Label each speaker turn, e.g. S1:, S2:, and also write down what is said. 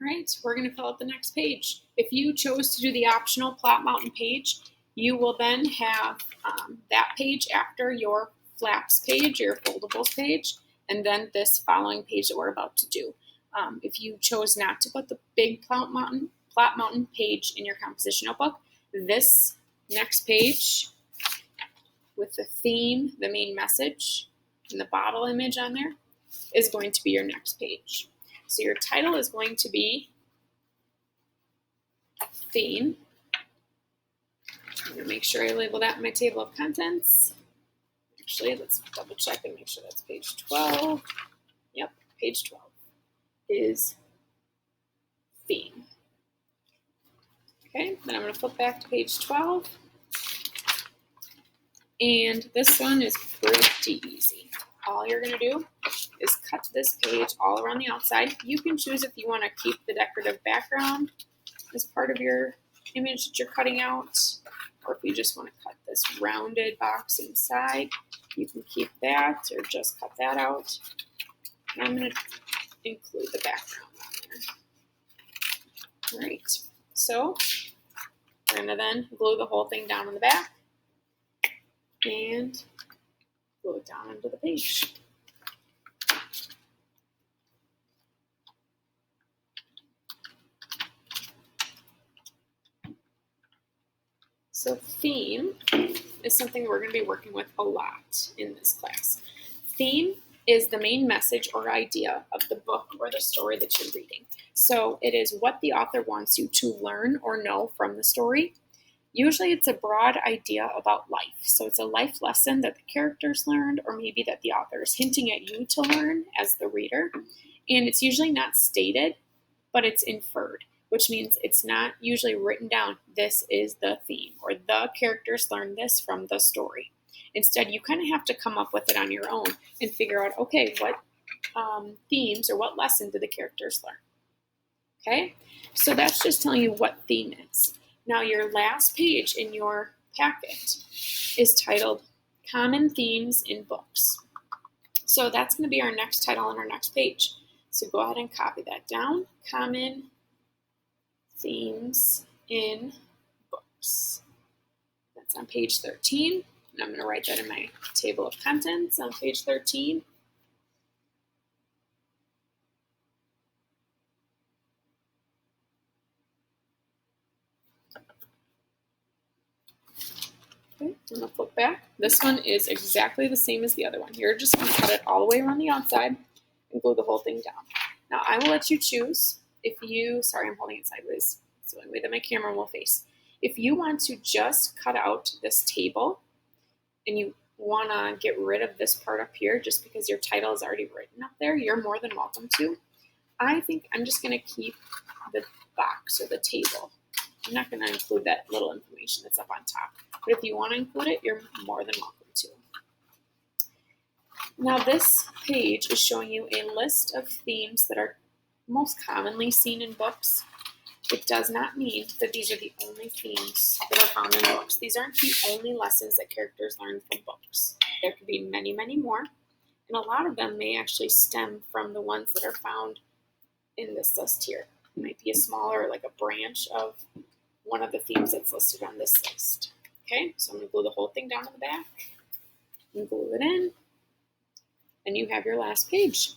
S1: Right, we're going to fill out the next page. If you chose to do the optional Plot Mountain page, you will then have that page after your flaps page, your foldables page, and then this following page that we're about to do. If you chose not to put the big Plot Mountain page in your composition notebook, this next page with the theme, the main message, and the bottle image on there is going to be your next page. So your title is going to be Theme. I'm going to make sure I label that in my table of contents. Actually, let's double check and make sure that's page 12. Yep, page 12 is Theme. Okay, then I'm going to flip back to page 12. And this one is pretty easy. All you're going to do is cut this page all around the outside. You can choose if you want to keep the decorative background as part of your image that you're cutting out, or if you just want to cut this rounded box inside, you can keep that or just cut that out. And I'm going to include the background on there. All right, so we're going to then glue the whole thing down on the back and glue it down onto the page. So theme is something we're going to be working with a lot in this class. Theme is the main message or idea of the book or the story that you're reading. So it is what the author wants you to learn or know from the story. Usually it's a broad idea about life. So it's a life lesson that the characters learned, or maybe that the author is hinting at you to learn as the reader. And it's usually not stated, but it's inferred, which means it's not usually written down, this is the theme, or the characters learn this from the story. Instead, you kind of have to come up with it on your own and figure out, okay, what themes or what lesson do the characters learn? Okay, so that's just telling you what theme is. Now, your last page in your packet is titled Common Themes in Books. So that's going to be our next title on our next page. So go ahead and copy that down. Common Themes in Books. That's on page 13. And I'm going to write that in my table of contents on page 13. Okay, I'm going to flip back. This one is exactly the same as the other one. You're just going to cut it all the way around the outside and glue the whole thing down. Now, I will let you choose if you, sorry, I'm holding it sideways. It's the only way that my camera will face. If you want to just cut out this table and you want to get rid of this part up here just because your title is already written up there, you're more than welcome to. I think I'm just going to keep the box or the table. I'm not going to include that little information that's up on top. But if you want to include it, you're more than welcome to. Now this page is showing you a list of themes that are most commonly seen in books. It does not mean that these are the only themes that are found in books. These aren't the only lessons that characters learn from books. There could be many, many more. And a lot of them may actually stem from the ones that are found in this list here. It might be a smaller, like a branch of one of the themes that's listed on this list. Okay, so I'm going to glue the whole thing down to the back and glue it in. And you have your last page.